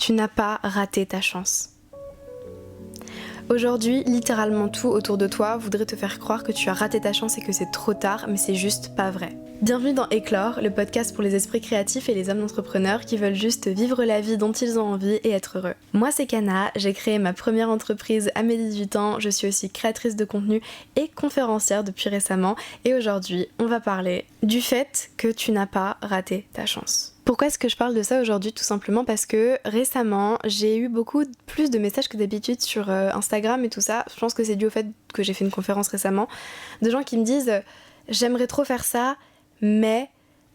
Tu n'as pas raté ta chance. Aujourd'hui, littéralement tout autour de toi voudrait te faire croire que tu as raté ta chance et que c'est trop tard, mais c'est juste pas vrai. Bienvenue dans Éclore, le podcast pour les esprits créatifs et les âmes d'entrepreneurs qui veulent juste vivre la vie dont ils ont envie et être heureux. Moi c'est Kana, j'ai créé ma première entreprise à mes 18 ans, je suis aussi créatrice de contenu et conférencière depuis récemment, et aujourd'hui on va parler du fait que tu n'as pas raté ta chance. Pourquoi est-ce que je parle de ça aujourd'hui? Tout simplement parce que récemment j'ai eu beaucoup plus de messages que d'habitude sur Instagram et tout ça. Je pense que c'est dû au fait que j'ai fait une conférence récemment, de gens qui me disent j'aimerais trop faire ça, mais...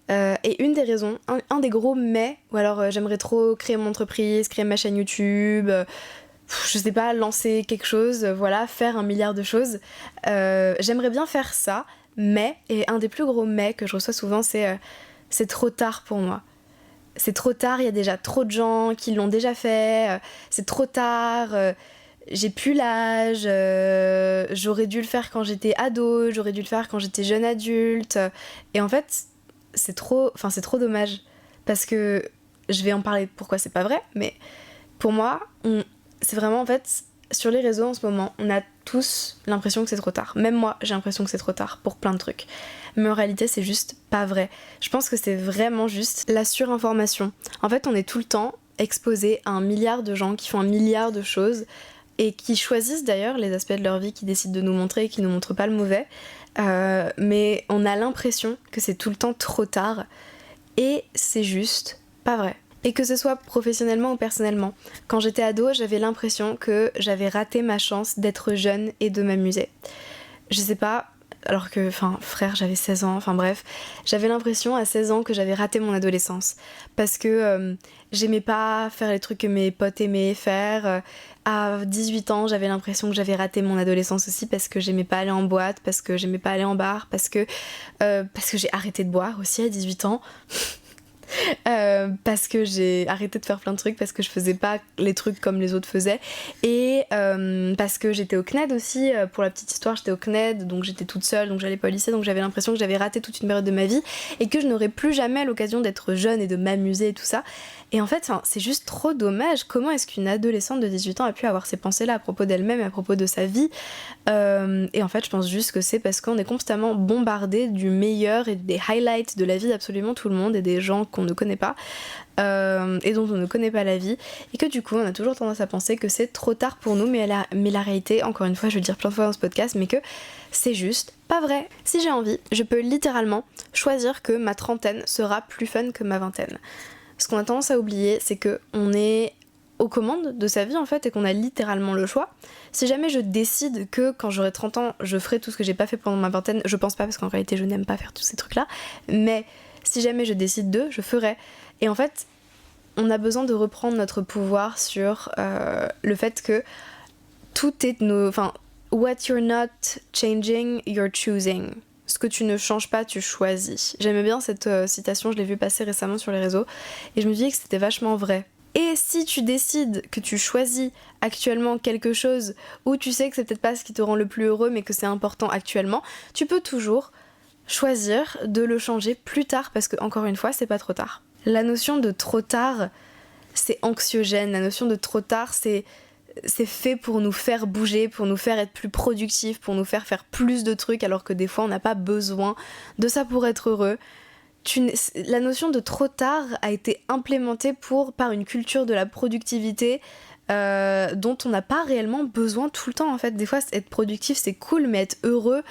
et une des raisons, un des gros mais, ou alors j'aimerais trop créer mon entreprise, créer ma chaîne YouTube, je sais pas, lancer quelque chose, voilà, faire 1 milliard de choses. J'aimerais bien faire ça, mais, et un des plus gros mais que je reçois souvent c'est trop tard pour moi. C'est trop tard, il y a déjà trop de gens qui l'ont déjà fait, c'est trop tard, j'ai plus l'âge, j'aurais dû le faire quand j'étais ado, j'aurais dû le faire quand j'étais jeune adulte. Et en fait, c'est trop dommage. Parce que je vais en parler pourquoi c'est pas vrai, mais pour moi, c'est vraiment en fait, sur les réseaux en ce moment, on a tous l'impression que c'est trop tard. Même moi, j'ai l'impression que c'est trop tard pour plein de trucs. Mais en réalité, c'est juste pas vrai. Je pense que c'est vraiment juste la surinformation. En fait, on est tout le temps exposé à 1 milliard de gens qui font 1 milliard de choses et qui choisissent d'ailleurs les aspects de leur vie qu'ils décident de nous montrer et qui nous montrent pas le mauvais. Mais on a l'impression que c'est tout le temps trop tard et c'est juste pas vrai. Et que ce soit professionnellement ou personnellement. Quand j'étais ado, j'avais l'impression que j'avais raté ma chance d'être jeune et de m'amuser. Je sais pas, alors que, frère, j'avais 16 ans, bref, j'avais l'impression à 16 ans que j'avais raté mon adolescence. Parce que j'aimais pas faire les trucs que mes potes aimaient faire. À 18 ans, j'avais l'impression que j'avais raté mon adolescence aussi parce que j'aimais pas aller en boîte, parce que j'aimais pas aller en bar, parce que j'ai arrêté de boire aussi à 18 ans. Parce que j'ai arrêté de faire plein de trucs, parce que je faisais pas les trucs comme les autres faisaient, et parce que j'étais au CNED aussi, pour la petite histoire, j'étais au CNED, donc j'étais toute seule, donc j'allais pas au lycée, donc j'avais l'impression que j'avais raté toute une période de ma vie et que je n'aurais plus jamais l'occasion d'être jeune et de m'amuser et tout ça. Et en fait, c'est juste trop dommage. Comment est-ce qu'une adolescente de 18 ans a pu avoir ces pensées-là à propos d'elle-même et à propos de sa vie? Et en fait, je pense juste que c'est parce qu'on est constamment bombardé du meilleur et des highlights de la vie d'absolument tout le monde et des gens qu'on ne connaît pas et dont on ne connaît pas la vie, et que du coup, on a toujours tendance à penser que c'est trop tard pour nous, mais la réalité, encore une fois, je vais le dire plein de fois dans ce podcast, mais que c'est juste pas vrai. Si j'ai envie, je peux littéralement choisir que ma trentaine sera plus fun que ma vingtaine. Ce qu'on a tendance à oublier, c'est que on est aux commandes de sa vie en fait et qu'on a littéralement le choix. Si jamais je décide que quand j'aurai 30 ans, je ferai tout ce que j'ai pas fait pendant ma vingtaine, je pense pas parce qu'en réalité je n'aime pas faire tous ces trucs-là, mais si jamais je décide je ferai. Et en fait, on a besoin de reprendre notre pouvoir sur le fait que tout est what you're not changing, you're choosing. Ce que tu ne changes pas, tu choisis. J'aimais bien cette citation, je l'ai vue passer récemment sur les réseaux, et je me disais que c'était vachement vrai. Et si tu décides que tu choisis actuellement quelque chose où tu sais que c'est peut-être pas ce qui te rend le plus heureux, mais que c'est important actuellement, tu peux toujours choisir de le changer plus tard, parce que, encore une fois, c'est pas trop tard. La notion de trop tard, c'est anxiogène. La notion de trop tard, c'est fait pour nous faire bouger, pour nous faire être plus productifs, pour nous faire plus de trucs, alors que des fois on n'a pas besoin de ça pour être heureux. La notion de trop tard a été implémentée par une culture de la productivité dont on n'a pas réellement besoin tout le temps en fait. Des fois être productif c'est cool, mais être heureux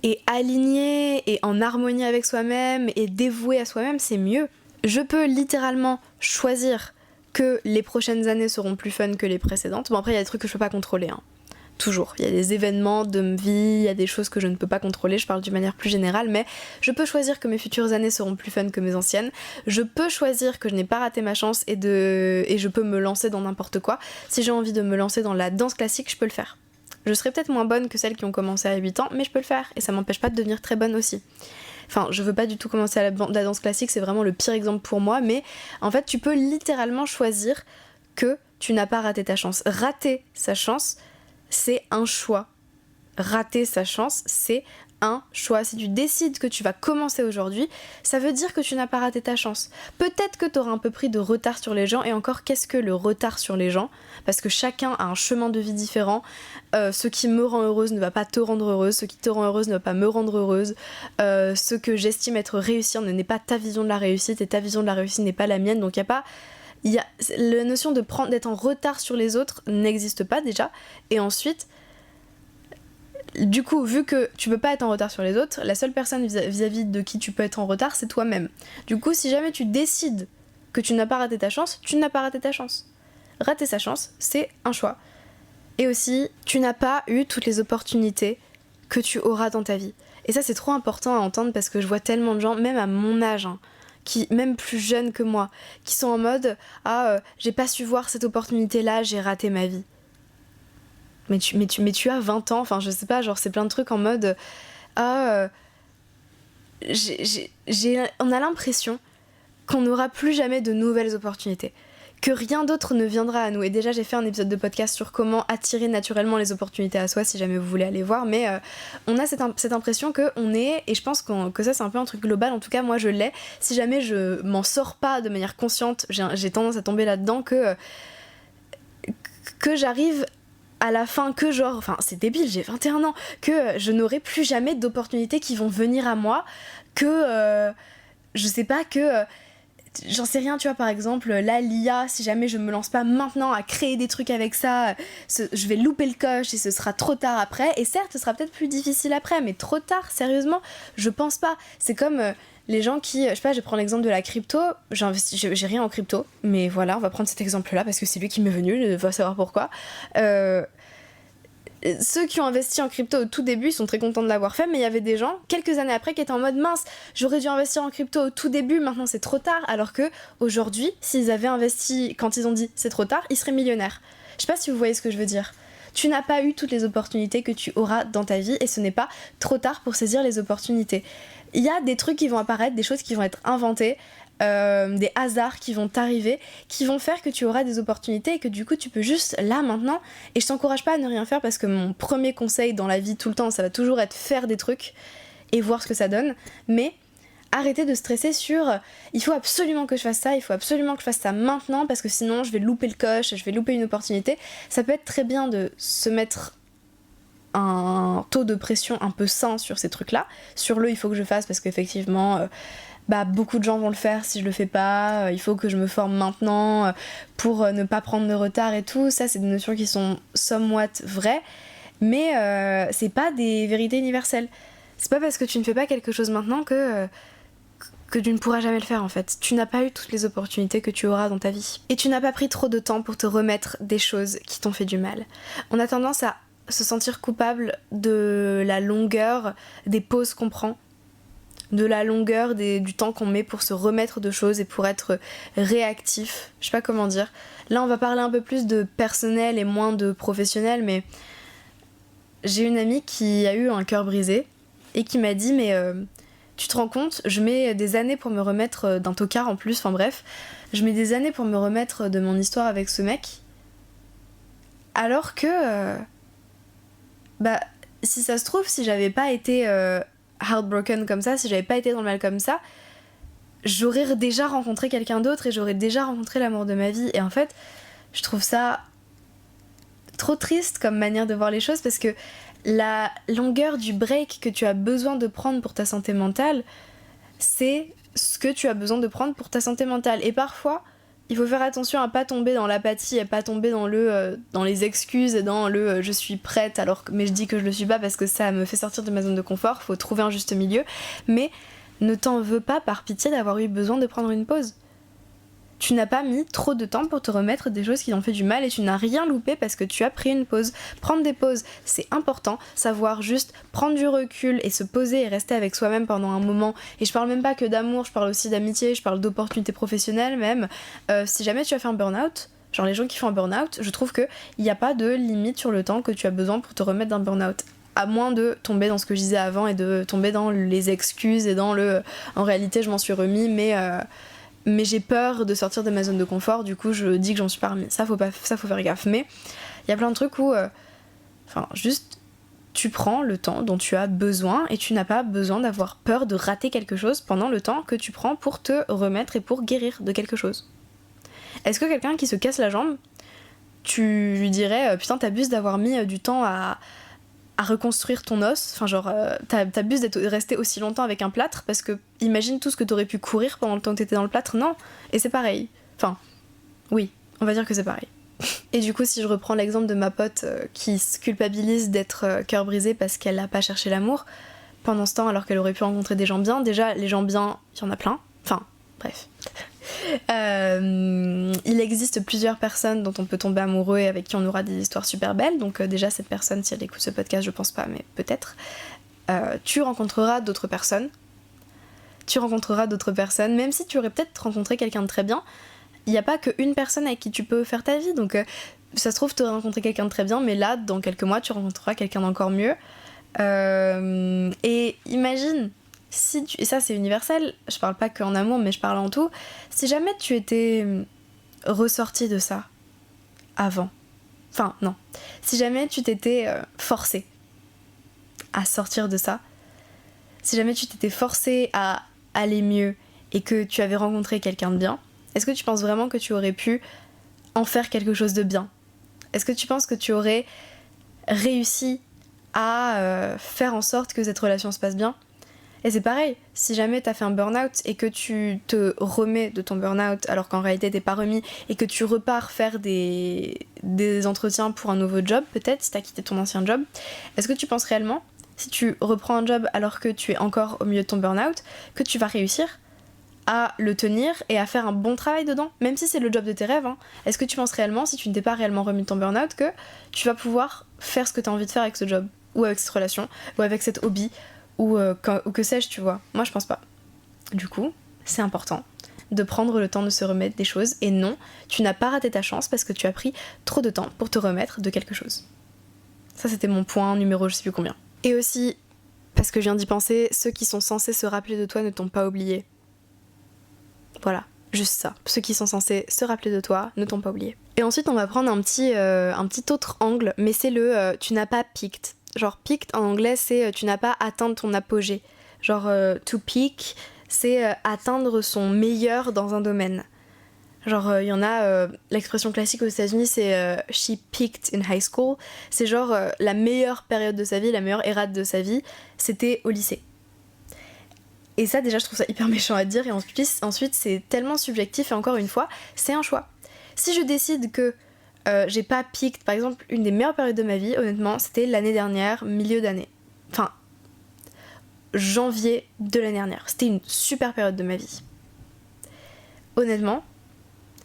et aligné et en harmonie avec soi-même et dévoué à soi-même, c'est mieux. Je peux littéralement choisir que les prochaines années seront plus fun que les précédentes. Bon, après, il y a des trucs que je peux pas contrôler, hein. Toujours. Il y a des événements de ma vie, il y a des choses que je ne peux pas contrôler, je parle d'une manière plus générale, mais je peux choisir que mes futures années seront plus fun que mes anciennes. Je peux choisir que je n'ai pas raté ma chance et je peux me lancer dans n'importe quoi. Si j'ai envie de me lancer dans la danse classique, je peux le faire. Je serai peut-être moins bonne que celles qui ont commencé à 8 ans, mais je peux le faire, et ça m'empêche pas de devenir très bonne aussi. Je veux pas du tout commencer à la danse classique, c'est vraiment le pire exemple pour moi, mais en fait, tu peux littéralement choisir que tu n'as pas raté ta chance. Rater sa chance, c'est un choix. Rater sa chance, c'est un choix. Si tu décides que tu vas commencer aujourd'hui, ça veut dire que tu n'as pas raté ta chance. Peut-être que tu auras un peu pris de retard sur les gens, et encore, qu'est-ce que le retard sur les gens ? Parce que chacun a un chemin de vie différent. Ce qui me rend heureuse ne va pas te rendre heureuse, ce qui te rend heureuse ne va pas me rendre heureuse. Ce que j'estime être réussir n'est pas ta vision de la réussite, et ta vision de la réussite n'est pas la mienne. Donc la notion d'être en retard sur les autres n'existe pas déjà. Et ensuite, du coup, vu que tu peux pas être en retard sur les autres, la seule personne vis-à-vis de qui tu peux être en retard, c'est toi-même. Du coup, si jamais tu décides que tu n'as pas raté ta chance, tu n'as pas raté ta chance. Rater sa chance, c'est un choix. Et aussi, tu n'as pas eu toutes les opportunités que tu auras dans ta vie. Et ça, c'est trop important à entendre, parce que je vois tellement de gens, même à mon âge, qui, même plus jeunes que moi, qui sont en mode « Ah, j'ai pas su voir cette opportunité-là, j'ai raté ma vie. » Mais tu as 20 ans, enfin je sais pas, genre c'est plein de trucs en mode « Ah, on a l'impression qu'on n'aura plus jamais de nouvelles opportunités. » Que rien d'autre ne viendra à nous. Et déjà, j'ai fait un épisode de podcast sur comment attirer naturellement les opportunités à soi, si jamais vous voulez aller voir. Mais on a cette impression qu'on est, et je pense que ça, c'est un peu un truc global. En tout cas, moi, je l'ai. Si jamais je m'en sors pas de manière consciente, j'ai tendance à tomber là-dedans, que j'arrive à la fin, que genre, enfin, c'est débile, j'ai 21 ans, que je n'aurai plus jamais d'opportunités qui vont venir à moi, que, je sais pas, que... J'en sais rien, tu vois, par exemple, là, l'IA, si jamais je me lance pas maintenant à créer des trucs avec ça, je vais louper le coche et ce sera trop tard après. Et certes, ce sera peut-être plus difficile après, mais trop tard, sérieusement, je pense pas. C'est comme les gens qui, je sais pas, je prends l'exemple de la crypto, j'ai rien en crypto, mais voilà, on va prendre cet exemple-là parce que c'est lui qui m'est venu, je veux savoir pourquoi. Ceux qui ont investi en crypto au tout début, ils sont très contents de l'avoir fait, mais il y avait des gens, quelques années après, qui étaient en mode mince, j'aurais dû investir en crypto au tout début, maintenant c'est trop tard, alors que aujourd'hui, s'ils avaient investi quand ils ont dit c'est trop tard, ils seraient millionnaires. Je sais pas si vous voyez ce que je veux dire. Tu n'as pas eu toutes les opportunités que tu auras dans ta vie, et ce n'est pas trop tard pour saisir les opportunités. Il y a des trucs qui vont apparaître, des choses qui vont être inventées, des hasards qui vont t'arriver, qui vont faire que tu auras des opportunités et que du coup tu peux juste là maintenant, et je t'encourage pas à ne rien faire, parce que mon premier conseil dans la vie tout le temps, ça va toujours être faire des trucs et voir ce que ça donne, mais arrêtez de stresser sur il faut absolument que je fasse ça, il faut absolument que je fasse ça maintenant parce que sinon je vais louper le coche, je vais louper une opportunité. Ça peut être très bien de se mettre un taux de pression un peu sain sur ces trucs là, sur le il faut que je fasse parce qu'effectivement beaucoup de gens vont le faire si je le fais pas, il faut que je me forme maintenant pour ne pas prendre de retard et tout. Ça, c'est des notions qui sont somewhat vraies, mais c'est pas des vérités universelles. C'est pas parce que tu ne fais pas quelque chose maintenant que tu ne pourras jamais le faire en fait. Tu n'as pas eu toutes les opportunités que tu auras dans ta vie. Et tu n'as pas pris trop de temps pour te remettre des choses qui t'ont fait du mal. On a tendance à se sentir coupable de la longueur des pauses qu'on prend, de la longueur du temps qu'on met pour se remettre de choses et pour être réactif. Je sais pas comment dire. Là, on va parler un peu plus de personnel et moins de professionnel, mais j'ai une amie qui a eu un cœur brisé et qui m'a dit mais tu te rends compte, je mets des années pour me remettre d'un tocard en plus, enfin bref, je mets des années pour me remettre de mon histoire avec ce mec, alors que si ça se trouve, si j'avais pas été heartbroken comme ça, si j'avais pas été dans le mal comme ça, j'aurais déjà rencontré quelqu'un d'autre et j'aurais déjà rencontré l'amour de ma vie. Et en fait, je trouve ça trop triste comme manière de voir les choses, parce que la longueur du break que tu as besoin de prendre pour ta santé mentale, c'est ce que tu as besoin de prendre pour ta santé mentale. Et parfois, il faut faire attention à pas tomber dans l'apathie, à pas tomber dans les excuses et dans je suis prête, mais je dis que je le suis pas parce que ça me fait sortir de ma zone de confort. Faut trouver un juste milieu, mais ne t'en veux pas par pitié d'avoir eu besoin de prendre une pause. Tu n'as pas mis trop de temps pour te remettre des choses qui t'ont fait du mal et tu n'as rien loupé parce que tu as pris une pause. Prendre des pauses, c'est important. Savoir juste prendre du recul et se poser et rester avec soi-même pendant un moment. Et je parle même pas que d'amour, je parle aussi d'amitié, je parle d'opportunités professionnelles même. Si jamais tu as fait un burn-out, genre les gens qui font un burn-out, je trouve qu'il n'y a pas de limite sur le temps que tu as besoin pour te remettre d'un burn-out. À moins de tomber dans ce que je disais avant et de tomber dans les excuses et dans en réalité je m'en suis remis mais j'ai peur de sortir de ma zone de confort, du coup je dis que j'en suis pas remis. Ça faut faire gaffe. Mais il y a plein de trucs où juste tu prends le temps dont tu as besoin et tu n'as pas besoin d'avoir peur de rater quelque chose pendant le temps que tu prends pour te remettre et pour guérir de quelque chose. Est-ce que quelqu'un qui se casse la jambe, tu lui dirais putain t'abuses d'avoir mis du temps à reconstruire ton os, enfin genre t'abuses d'être resté aussi longtemps avec un plâtre parce que imagine tout ce que t'aurais pu courir pendant le temps que t'étais dans le plâtre, non, et c'est pareil, enfin oui, on va dire que c'est pareil. Et du coup si je reprends l'exemple de ma pote qui se culpabilise d'être cœur brisé parce qu'elle a pas cherché l'amour pendant ce temps alors qu'elle aurait pu rencontrer des gens bien, déjà les gens bien, il y en a plein, enfin bref. Il existe plusieurs personnes dont on peut tomber amoureux et avec qui on aura des histoires super belles, donc déjà cette personne, si elle écoute ce podcast, je pense pas, mais peut-être. Tu rencontreras d'autres personnes, même si tu aurais peut-être rencontré quelqu'un de très bien, il n'y a pas qu'une personne avec qui tu peux faire ta vie, donc ça se trouve tu aurais rencontré quelqu'un de très bien, mais là, dans quelques mois, tu rencontreras quelqu'un d'encore mieux. Et imagine, et ça c'est universel, je parle pas qu'en amour mais je parle en tout, si jamais tu étais ressorti de ça avant, enfin non, si jamais tu t'étais forcé à sortir de ça, si jamais tu t'étais forcé à aller mieux et que tu avais rencontré quelqu'un de bien, est-ce que tu penses vraiment que tu aurais pu en faire quelque chose de bien? Est-ce que tu penses que tu aurais réussi à faire en sorte que cette relation se passe bien? Et c'est pareil, si jamais t'as fait un burn-out et que tu te remets de ton burn-out alors qu'en réalité t'es pas remis et que tu repars faire des entretiens pour un nouveau job, peut-être, si t'as quitté ton ancien job, est-ce que tu penses réellement, si tu reprends un job alors que tu es encore au milieu de ton burn-out, que tu vas réussir à le tenir et à faire un bon travail dedans, même si c'est le job de tes rêves, hein. Est-ce que tu penses réellement, si tu ne t'es pas réellement remis de ton burn-out, que tu vas pouvoir faire ce que t'as envie de faire avec ce job, ou avec cette relation, ou avec cet hobby, ou que sais-je, tu vois? Moi, je pense pas. Du coup, c'est important de prendre le temps de se remettre des choses, et non, tu n'as pas raté ta chance parce que tu as pris trop de temps pour te remettre de quelque chose. Ça, c'était mon point numéro je sais plus combien. Et aussi, parce que je viens d'y penser, ceux qui sont censés se rappeler de toi ne t'ont pas oublié. Voilà, juste ça. Ceux qui sont censés se rappeler de toi ne t'ont pas oublié. Et ensuite, on va prendre un petit autre angle, mais c'est le tu n'as pas peaked. Genre peaked en anglais, c'est tu n'as pas atteint ton apogée. Genre to peak, c'est atteindre son meilleur dans un domaine. Genre il y en a, l'expression classique aux États-Unis c'est she peaked in high school. C'est genre la meilleure période de sa vie, la meilleure érade de sa vie, c'était au lycée. Et ça déjà je trouve ça hyper méchant à dire, et ensuite c'est tellement subjectif, et encore une fois, c'est un choix. Si je décide que j'ai pas peaked, par exemple, une des meilleures périodes de ma vie, honnêtement, c'était l'année dernière, milieu d'année. Enfin, janvier de l'année dernière. C'était une super période de ma vie. Honnêtement,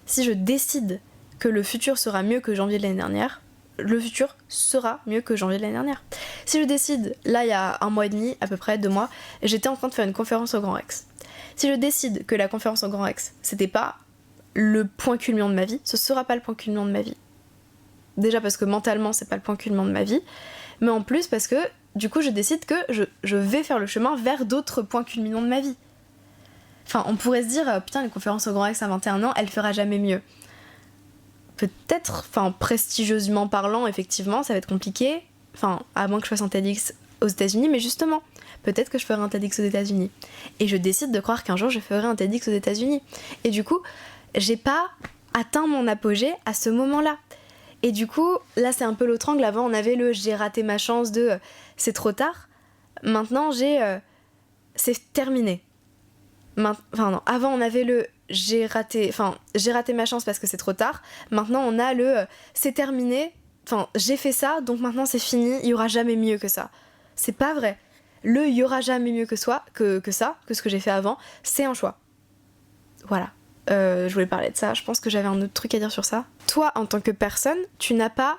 si je décide que le futur sera mieux que janvier de l'année dernière, le futur sera mieux que janvier de l'année dernière. Si je décide, là il y a 1 mois et demi, à peu près 2 mois, j'étais en train de faire une conférence au Grand Rex. Si je décide que la conférence au Grand Rex, c'était pas le point culminant de ma vie, ce sera pas le point culminant de ma vie. Déjà parce que mentalement c'est pas le point culminant de ma vie, mais en plus parce que du coup je décide que je vais faire le chemin vers d'autres points culminants de ma vie. Enfin on pourrait se dire putain une conférence au Grand Rex à 21 ans elle fera jamais mieux. Peut-être, enfin prestigieusement parlant effectivement ça va être compliqué, enfin à moins que je fasse un TEDx aux États-Unis, mais justement peut-être que je ferai un TEDx aux États-Unis. Et je décide de croire qu'un jour je ferai un TEDx aux États-Unis. Et du coup j'ai pas atteint mon apogée à ce moment-là. Et du coup, là c'est un peu l'autre angle. Avant on avait le j'ai raté ma chance de c'est trop tard. Maintenant c'est terminé. Enfin non, avant on avait le j'ai raté ma chance parce que c'est trop tard. Maintenant on a le c'est terminé. Enfin j'ai fait ça donc maintenant c'est fini, il y aura jamais mieux que ça. C'est pas vrai. Le il y aura jamais mieux que ça, que ce que j'ai fait avant, c'est un choix. Voilà. Je voulais parler de ça, je pense que j'avais un autre truc à dire sur ça. Toi, en tant que personne, tu n'as pas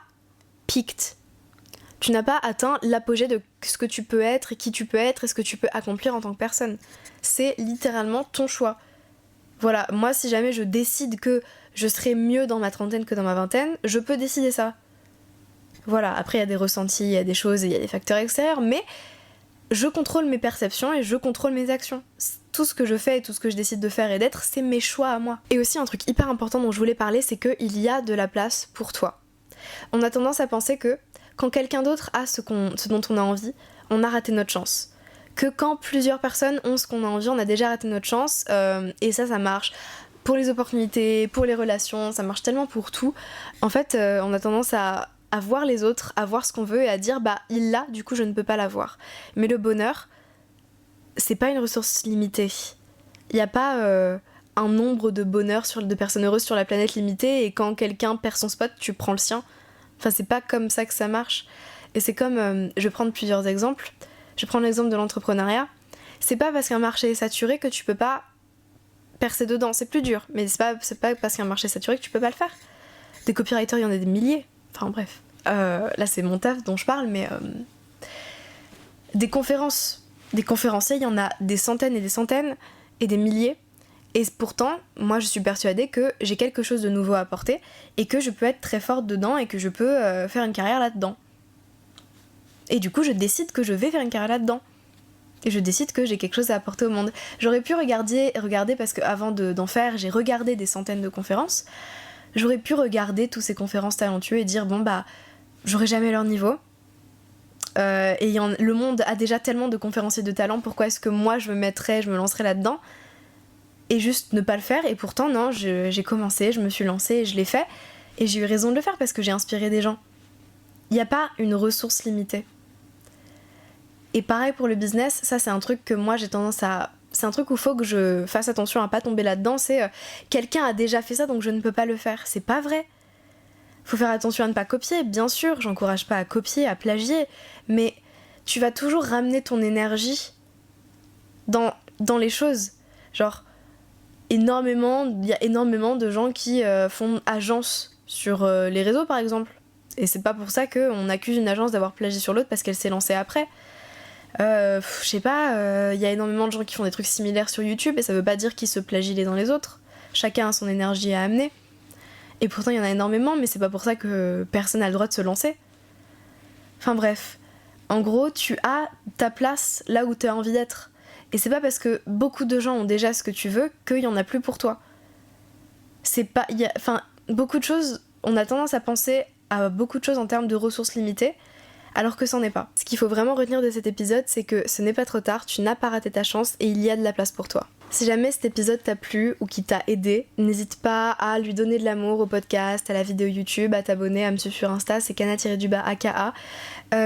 peaked. Tu n'as pas atteint l'apogée de ce que tu peux être et qui tu peux être et ce que tu peux accomplir en tant que personne. C'est littéralement ton choix. Voilà, moi si jamais je décide que je serai mieux dans ma trentaine que dans ma vingtaine, je peux décider ça. Voilà, après il y a des ressentis, il y a des choses, il y a des facteurs extérieurs, mais je contrôle mes perceptions et je contrôle mes actions. Tout ce que je fais et tout ce que je décide de faire et d'être, c'est mes choix à moi. Et aussi un truc hyper important dont je voulais parler, c'est qu'il y a de la place pour toi. On a tendance à penser que quand quelqu'un d'autre a ce dont on a envie, on a raté notre chance. Que quand plusieurs personnes ont ce qu'on a envie, on a déjà raté notre chance, et ça marche pour les opportunités, pour les relations, ça marche tellement pour tout. En fait, on a tendance à voir les autres, à voir ce qu'on veut et à dire bah il l'a, du coup je ne peux pas l'avoir. Mais le bonheur, c'est pas une ressource limitée. Il n'y a pas un nombre de bonheur de personnes heureuses sur la planète limitée et quand quelqu'un perd son spot, tu prends le sien. Enfin, c'est pas comme ça que ça marche. Et c'est comme, je vais prendre plusieurs exemples. Je vais prendre l'exemple de l'entrepreneuriat. C'est pas parce qu'un marché est saturé que tu peux pas percer dedans. C'est plus dur, mais c'est pas parce qu'un marché est saturé que tu peux pas le faire. Des copywriters, il y en a des milliers. Enfin bref. Là, c'est mon taf dont je parle, mais des conférences. Des conférenciers, il y en a des centaines et des centaines et des milliers. Et pourtant, moi je suis persuadée que j'ai quelque chose de nouveau à apporter et que je peux être très forte dedans et que je peux faire une carrière là-dedans. Et du coup, je décide que je vais faire une carrière là-dedans. Et je décide que j'ai quelque chose à apporter au monde. J'aurais pu regarder parce qu'avant d'en faire, j'ai regardé des centaines de conférences. J'aurais pu regarder tous ces conférences talentueux et dire bon bah, j'aurai jamais leur niveau. Le monde a déjà tellement de conférenciers de talent, pourquoi est-ce que moi je me lancerais là-dedans et juste ne pas le faire. Et pourtant non, j'ai commencé, je me suis lancée et je l'ai fait et j'ai eu raison de le faire parce que j'ai inspiré des gens. Il n'y a pas une ressource limitée. Et pareil pour le business, ça c'est un truc que moi j'ai tendance à... C'est un truc où il faut que je fasse attention à pas tomber là-dedans, c'est quelqu'un a déjà fait ça donc je ne peux pas le faire. C'est pas vrai. Faut faire attention à ne pas copier, bien sûr, j'encourage pas à copier, à plagier, mais tu vas toujours ramener ton énergie dans les choses. Genre, il y a énormément de gens qui font agence sur les réseaux par exemple. Et c'est pas pour ça qu'on accuse une agence d'avoir plagié sur l'autre parce qu'elle s'est lancée après. Je sais pas, y a énormément de gens qui font des trucs similaires sur YouTube et ça veut pas dire qu'ils se plagient les uns les autres. Chacun a son énergie à amener. Et pourtant il y en a énormément, mais c'est pas pour ça que personne n'a le droit de se lancer. Enfin bref, en gros tu as ta place là où tu as envie d'être. Et c'est pas parce que beaucoup de gens ont déjà ce que tu veux qu'il y en a plus pour toi. C'est pas... beaucoup de choses, on a tendance à penser à beaucoup de choses en termes de ressources limitées, alors que c'en est pas. Ce qu'il faut vraiment retenir de cet épisode, c'est que ce n'est pas trop tard, tu n'as pas raté ta chance et il y a de la place pour toi. Si jamais cet épisode t'a plu ou qui t'a aidé, n'hésite pas à lui donner de l'amour au podcast, à la vidéo YouTube, à t'abonner, à me suivre sur Insta, c'est Kana-AKA.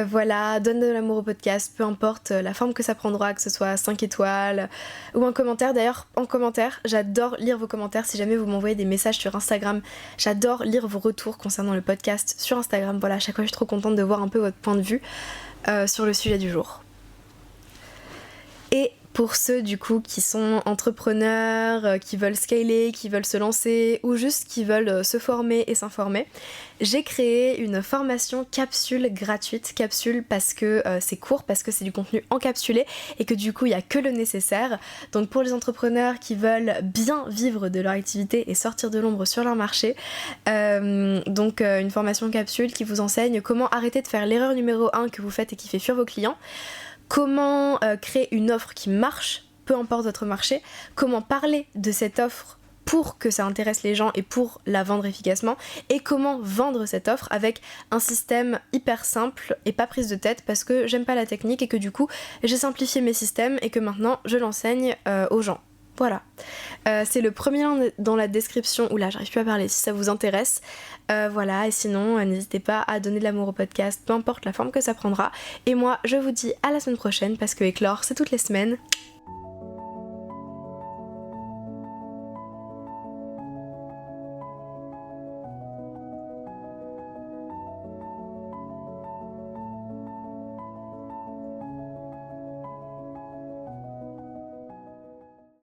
Voilà, donne de l'amour au podcast, peu importe la forme que ça prendra, que ce soit 5 étoiles ou un commentaire. D'ailleurs, en commentaire, j'adore lire vos commentaires. Si jamais vous m'envoyez des messages sur Instagram, j'adore lire vos retours concernant le podcast sur Instagram. Voilà, à chaque fois je suis trop contente de voir un peu votre point de vue sur le sujet du jour. Et pour ceux du coup qui sont entrepreneurs, qui veulent scaler, qui veulent se lancer ou juste qui veulent se former et s'informer, j'ai créé une formation capsule gratuite. Capsule parce que c'est court, parce que c'est du contenu encapsulé et que du coup il n'y a que le nécessaire. Donc pour les entrepreneurs qui veulent bien vivre de leur activité et sortir de l'ombre sur leur marché, une formation capsule qui vous enseigne comment arrêter de faire l'erreur numéro 1 que vous faites et qui fait fuir vos clients. Comment créer une offre qui marche, peu importe votre marché, comment parler de cette offre pour que ça intéresse les gens et pour la vendre efficacement, et comment vendre cette offre avec un système hyper simple et pas prise de tête parce que j'aime pas la technique et que du coup j'ai simplifié mes systèmes et que maintenant je l'enseigne aux gens. Voilà, c'est le premier lien dans la description. Oula, j'arrive plus à parler, si ça vous intéresse. Voilà, et sinon, n'hésitez pas à donner de l'amour au podcast, peu importe la forme que ça prendra. Et moi, je vous dis à la semaine prochaine, parce que éclore, c'est toutes les semaines.